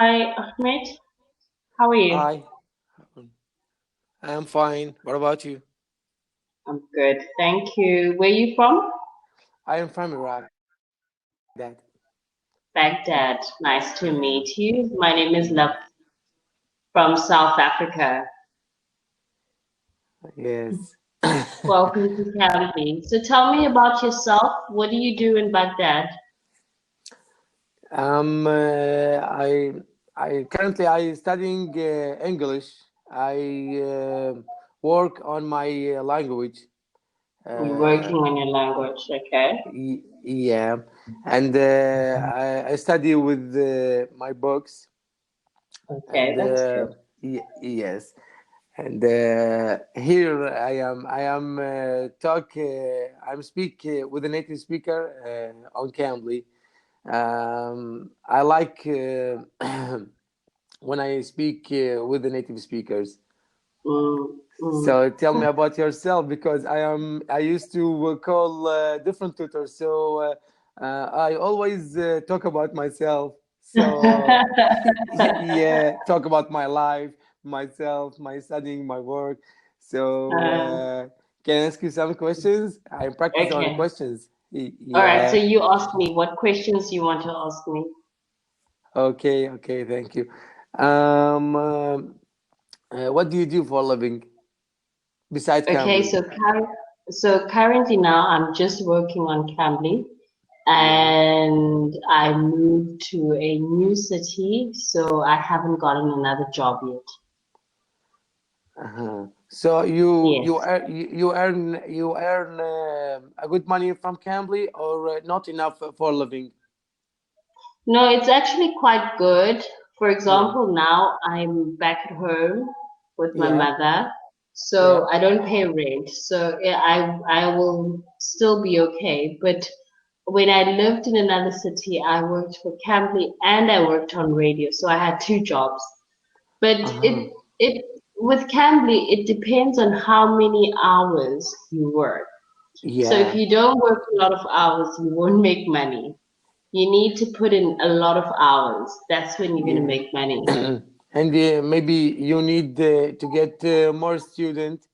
Hi, Ahmed. How are you? Hi, I'm fine. What about you? I'm good, thank you. Where are you from? I am from Iraq. That. Baghdad. Nice to Yeah. meet you. My name is Love y- from South Africa. Yes. Welcome to Cambly. So tell me about yourself. What do you do in Baghdad? Um, uh, I I studying English. I work on my language. You're working Uh, on your language, okay? yeah, and I study with my books, Okay, and that's good. yes. And here I am I'm speak with a native speaker on Cambly. I like when I speak with the native speakers. Mm, mm. So tell me about yourself because I used to call different tutors. So I always talk about myself. So yeah, talk about my life, myself, my studying, my work. So Uh, can I ask you some questions? I practice on okay. questions. All right, so Yeah. you ask me what questions you want to ask me. Okay. Okay. Thank you. Um, um, what do you do for a living besides Okay, Cambly? so currently now I'm just working on Cambly Yeah. and I moved to a new city, so I haven't gotten another job yet. Uh-huh. So you Yes. you earn you earn a good money from Cambly or not enough for a living? No, it's actually quite good. For Yeah. example, now I'm back at home with my Yeah. mother, Yeah. so I don't pay rent. So yeah, I will still be okay. But when I lived in another city, I worked for Cambly and I worked on radio, so I had two jobs. But Uh-huh. it with Cambly, it depends on how many hours you work. So if Yeah. you don't work a lot of hours, you won't make money. You need to put in a lot of hours. That's when you're gonna Yeah. make money. And maybe you need to get more student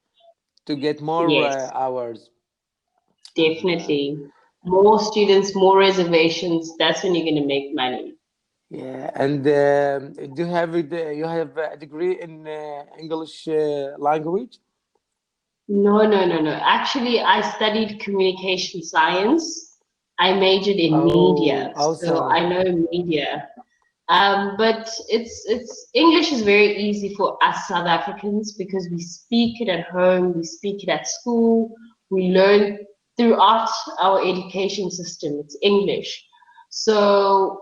to get more Yes, hours. Uh-huh. definitely. More students, more reservations. That's when you're gonna make money. Yeah. And do you have a degree in English language? No, no, no, no. Actually, I studied communication science. I majored in Oh, media, so awesome. I know media. But it's English is very easy for us South Africans because we speak it at home, we speak it at school, we learn throughout our education system. It's English. So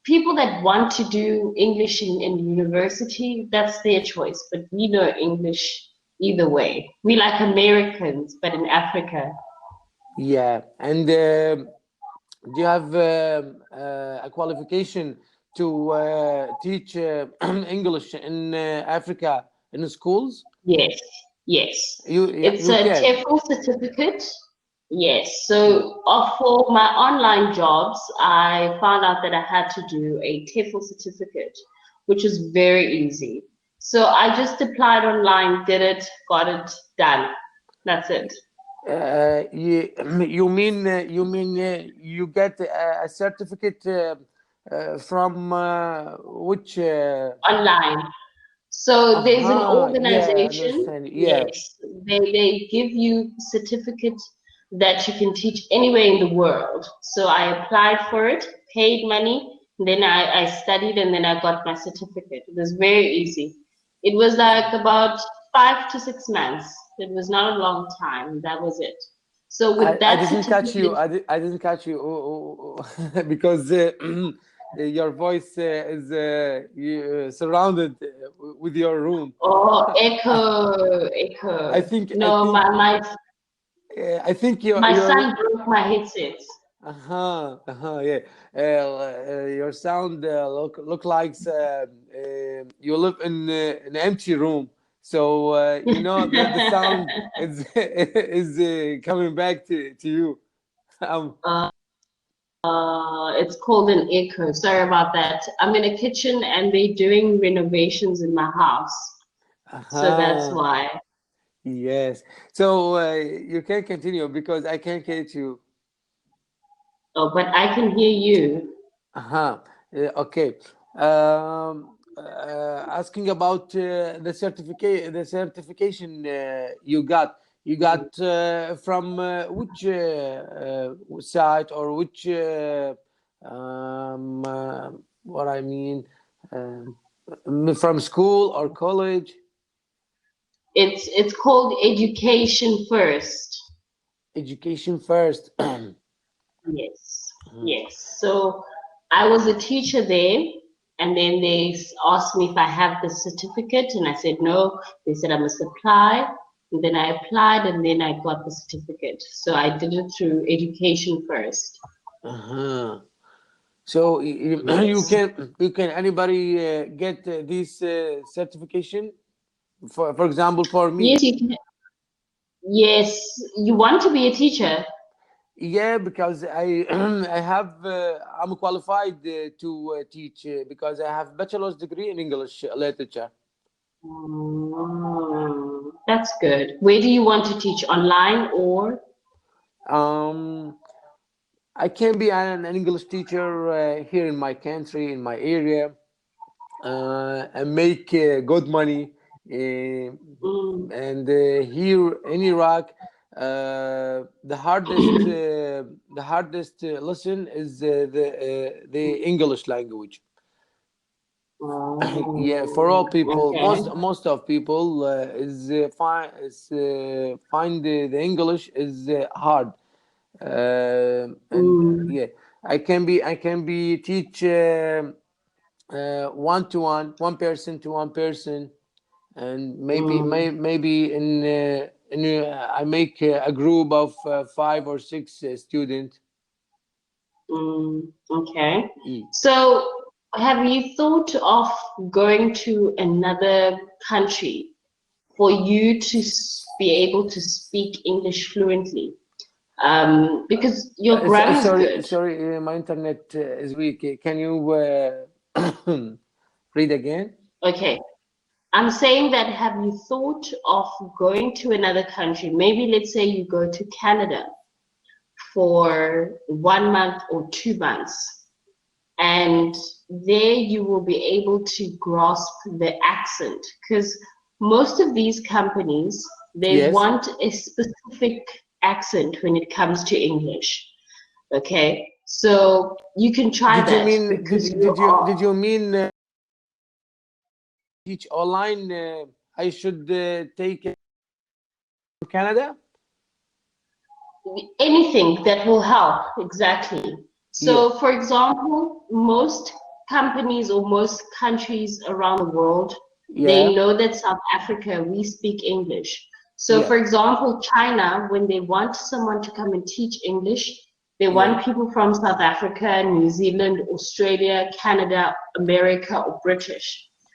people that want to do English in university, that's their choice. But we know English either way. We like Americans, but in Africa. Yeah. And do you have a qualification to teach English in Africa in schools? Yes, yes. Yeah, It's you a can. TEFL certificate. Yes. Yeah. So for my online jobs, I found out that I had to do a TEFL certificate, which is very easy. So I just applied online, did it, got it done. That's it. You mean you get a certificate from which? Online. So there's an Yeah, organization, understand. Yeah. yes, they give you certificate that you can teach anywhere in the world. So I applied for it, paid money, then I studied and then I got my certificate. It was very easy. It was like about 5 to 6 months. It was not a long time. That was it. So with I that didn't catch you. certificate, I didn't catch you because your voice is surrounded with your room. oh, echo, I echo. think I No, think I think my your son broke my headset. yeah. Your sound look like you live in an empty room. So the sound is is coming back to you. Um, Uh, It's called an echo. Sorry about that. I'm in a kitchen and they're doing renovations in my house. So that's Uh-huh. why. Yes. So you can continue because I can't get you. Oh, but I can hear you. Uh-huh. Okay. Asking about the certification you got. You got from which site or which what I mean um, from school or college? It's called education first. Education first. Yes, yes. So I was a teacher there, and then they asked me if I have the certificate, and I said no. They said I must apply, and then I applied, and then I got the certificate. So I did it through education first. Uh-huh. So Yes. you can anybody get this certification? For example, for me, Yes, you can. Yes, you want to be a teacher. yeah, because I I have I'm qualified to teach because I have bachelor's degree in English literature. That's good. Where do you want to teach? Online or? Um, I can be an English teacher here in my country, in my area, and make good money. Mm, And here in Iraq, the hardest lesson is the English language. Yeah, for all people, okay. most of people find the English is hard. And Mm, yeah, I can be teach one to one person to one person, and mm, maybe I make a group of 5 or 6 students. okay. Mm. So, have you thought of going to another country for you to be able to speak English fluently? Because your grammar is Sorry, good. sorry, my internet is weak. Can you read again? Okay. I'm saying that have you thought of going to another country? Maybe let's say you go to Canada for 1 month or 2 months, and there you will be able to grasp the accent because most of these companies they Yes. want a specific accent when it comes to English. Okay, so you can try Did you that mean because you are. did you mean teach online? I should take it to Canada? Anything that will help, exactly. Yeah, So, for example, most companies or most countries around the world, yeah, they know that South Africa, we speak English. So, yeah, for example, China, when they want someone to come and teach English, they yeah, want people from South Africa, New Zealand, Australia, Canada, America, or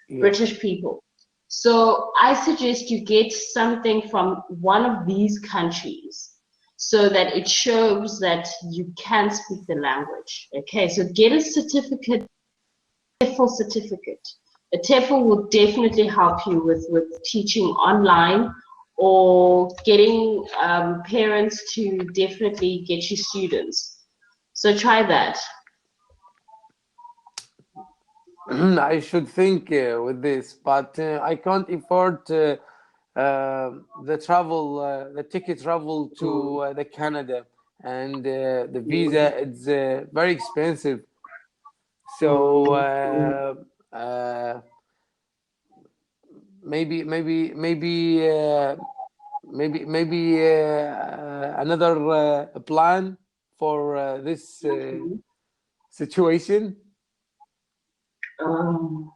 yeah. British people. So I suggest you get something from one of these countries so that it shows that you can speak the language. Okay, so get a certificate, TEFL certificate. A TEFL will definitely help you with teaching online or getting parents to definitely get you students. So try that. I should think with this, but I can't afford the ticket travel to Mm, the Canada, and the mm, visa it's very expensive. So mm, mm. maybe another plan for this situation. Um,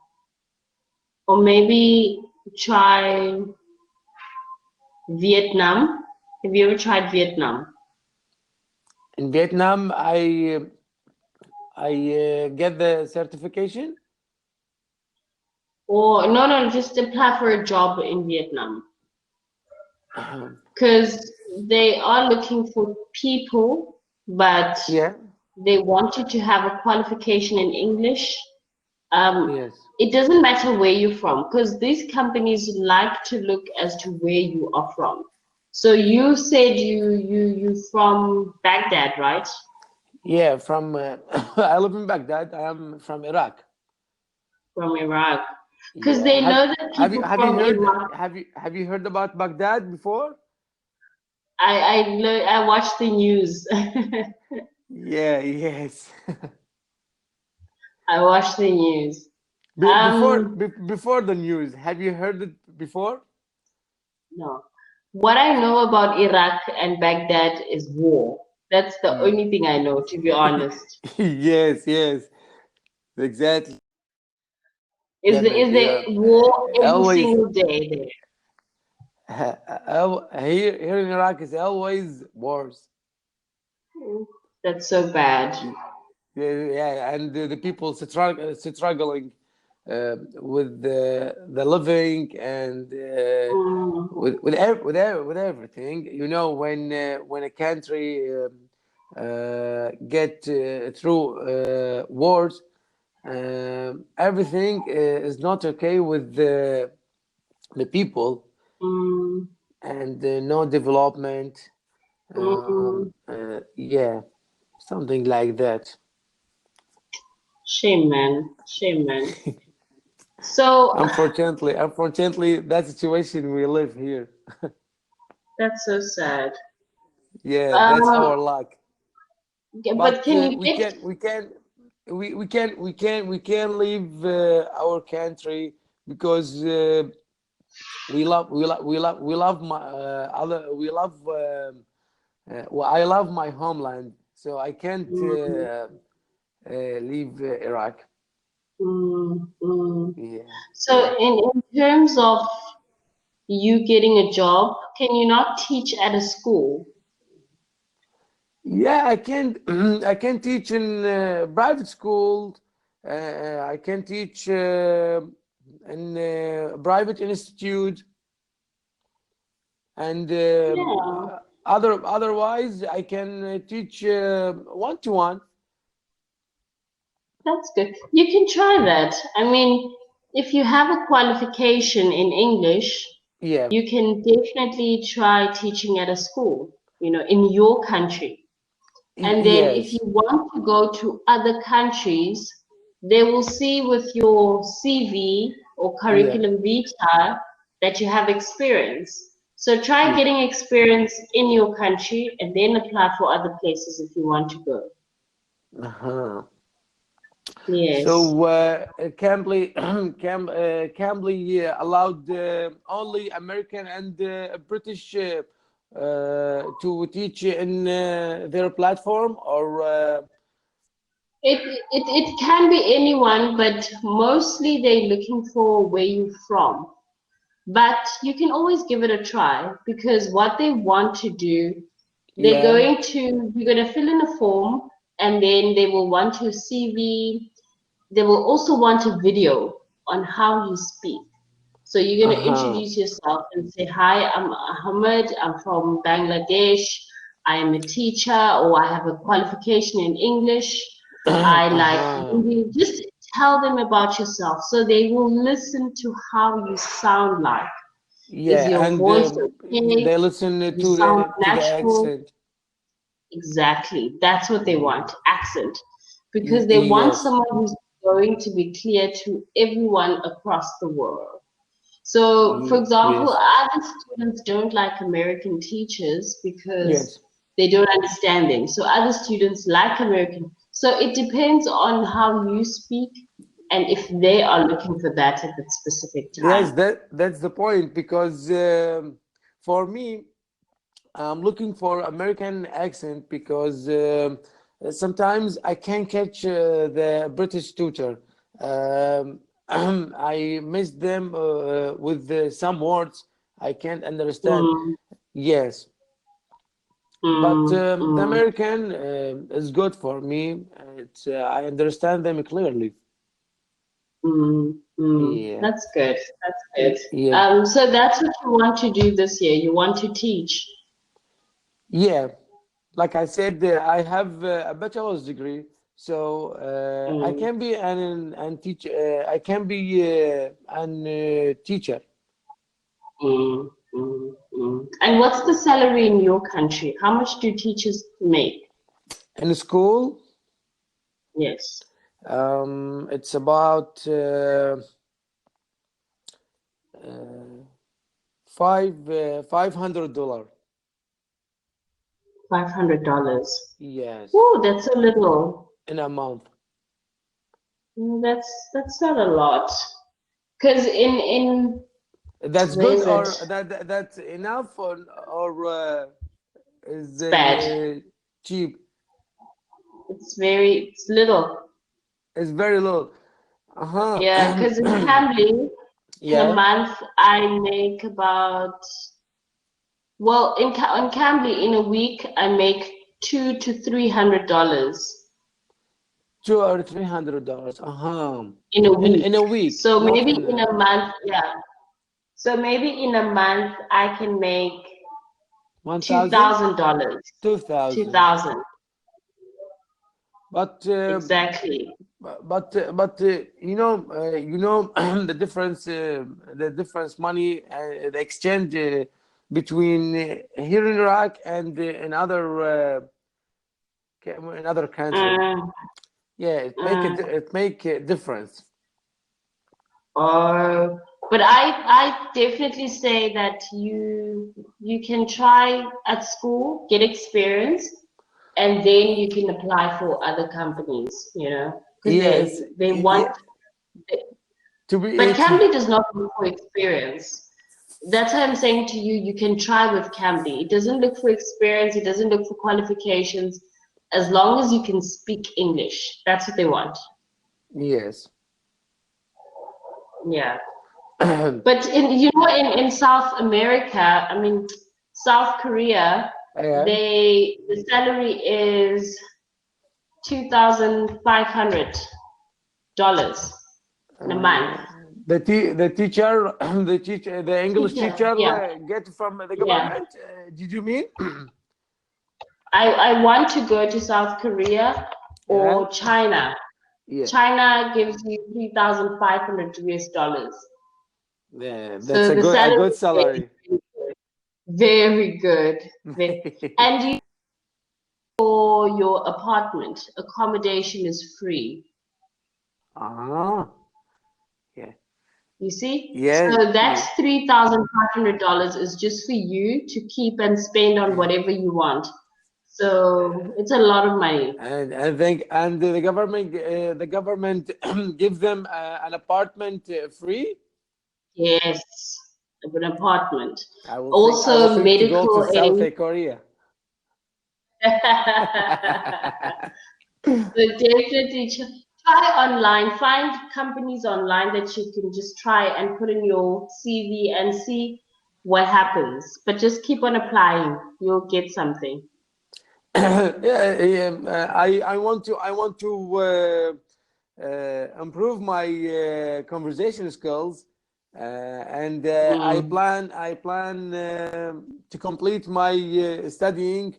or maybe try Vietnam. Have you ever tried Vietnam? In Vietnam, I get the certification. Or no, no, just apply for a job in Vietnam because they are looking for people, but Yeah. they want you to have a qualification in English. Yes. It doesn't matter where you're from, because these companies like to look as to where you are from. So you said you from Baghdad, right? Yeah, from I live in Baghdad. I am from Iraq. From Iraq, because Yeah. they know that people Have you from heard Iraq. have you heard about Baghdad before? I watch the news. Yeah, yes. I watch the news. Before the news, have you heard it before? No. What I know about Iraq and Baghdad is war. That's the Mm. only thing I know, to be honest. Yes, yes, exactly. Is Damn the it, is yeah. the war every Always single day there? here in Iraq is always wars. That's so bad. Yeah, and the people struggling with the living and Mm, with everything. You know, when a country get through wars, everything is not okay with the people, mm, and no development. mm. Yeah, something like that. Shame, man. Shame, man. So Unfortunately, that situation we live here. that's so sad. Yeah, that's Um, our luck. but But can you pick? we can leave our country because we love well, I love my homeland, so I can't Mm, leave Iraq. mm. Yeah, yeah. So in terms of you getting a job, can you not teach at a school? Yeah, I can I can teach in private school. I can teach in private institute, and Yeah, otherwise I can teach one to one. that's good. You can try that. I mean, if you have a qualification in English, Yeah. you can definitely try teaching at a school, in your country. And then if you Yes. want to go to other countries, they will see with your CV or Yeah. curriculum vitae that you have experience. So try Yeah. getting experience in your country and then apply for other places if you want to go. Uh-huh. Yes. So Cambly Cambly allowed only American and British to teach in their platform, or It can be anyone, but mostly they're looking for where you're from. But you can always give it a try because what they want to do, yeah. you're going to fill in a form and then they will want your CV. They will also want a video on how you speak. So you're going to Uh-huh. introduce yourself and say, "Hi, I'm Ahmed. I'm from Bangladesh. I am a teacher or I have a qualification in English. I like Uh-huh. reading." Just tell them about yourself so they will listen to how you sound like. Is Yeah, your and voice okay? they listen You sound to the natural? accent. Exactly. That's what they want, accent. Because they want Yes. someone who's going to be clear to everyone across the world. So, for example, Yes. other students don't like American teachers because Yes. they don't understand them. So, other students like American. So, it depends on how you speak and if they are looking for that at that specific Yes, time. that's the point, because for me, I'm looking for American accent because sometimes I can't catch the British tutor. Um, I miss them with some words I can't understand. Mm, Yes, but mm, the mm, American is good for me. It's I understand them clearly. Yeah, That's good. That's good. yeah, So that's what you want to do this year. You want to teach. yeah. like I said, I have a bachelor's degree, so I Mm, can be an teach. I can be an teacher And what's the salary in your country? How much do teachers make? in school. Yes, It's about $500. $500. Yes, Oh, that's a little. in a month. That's not a lot. Because in That's where good, is or it? that's enough, or is It's bad. cheap? It's little. It's very low. Uh-huh. Yeah, because in Cambly, in a Yeah. month, I make about, well, in Cambly, in a week, I make $200 to $300 $200 or $300. Uh-huh. in a In week. a week, So not maybe in in a month, yeah. So maybe in a month, I can make 1,000, $2,000. 2,000. 2,000, But exactly. you know the difference money, the exchange between here in Iraq and in other country. Mm, Yeah, mm. it make a difference. But I definitely say that you can try at school, get experience, and then you can apply for other companies, because Yes, they want. yeah, to But be Cambly does not look for experience. That's why I'm saying to you, you can try with Cambly. It doesn't look for experience. It doesn't look for qualifications. As long as you can speak English, that's what they want. yes. Yeah. But in South America, I mean South Korea, Yeah. the salary is $2,500 in a month. The teacher, the English Teacher, teacher yeah, get from the yeah. government. Did you mean? I want to go to South Korea Yeah, or China. yeah, China gives you 3,500 US dollars. yeah. That's So the a salary good is very, salary. very good. And for your apartment, accommodation is free. Ah, yeah, You see? yeah, So yeah. that's $3,500 is just for you to keep and spend on whatever you want. So it's a lot of money. And I think, and the government gives them an apartment free. Yes, an apartment. I will Also think to go to medical South aid. Korea. So definitely try online, find companies online that you can just try and put in your CV and see what happens. But just keep on applying. You'll get something. Yeah, I want to improve my conversation skills, and Mm. I plan to complete my studying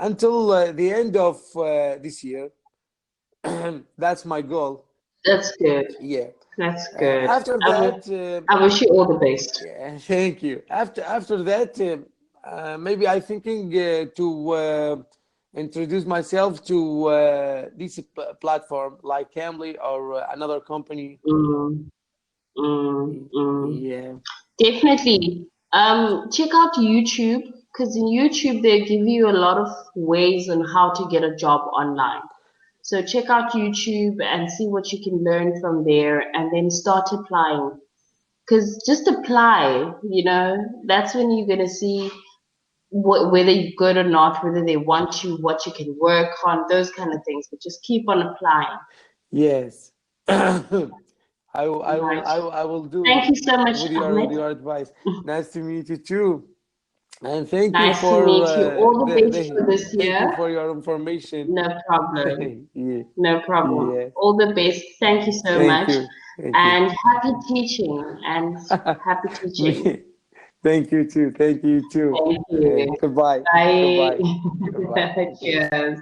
until the end of this year. That's my goal. That's good. Yeah. That's good. After that, I wish you all the best. yeah, thank you. After that, maybe I thinking to introduce myself to this platform like Cambly or another company. Mm, mm. Yeah. Definitely. Check out YouTube because in YouTube they give you a lot of ways on how to get a job online. So check out YouTube and see what you can learn from there and then start applying. Because just apply, that's when you're going to see whether you're good or not, whether they want you, what you can work on, those kind of things. But just keep on applying. Yes. Right. I will do Thank you so much, with Ahmed. your advice. Nice to meet you too. And thank you Nice to for meet you. All the best for this thank you year. for your information. No problem. Yeah, No problem. yeah. All the best. Thank you so Thank much. you. Thank you. And happy teaching and happy teaching. Me, Thank you too. Thank you too. Thank you. Goodbye. Bye. Goodbye. Goodbye. Cheers.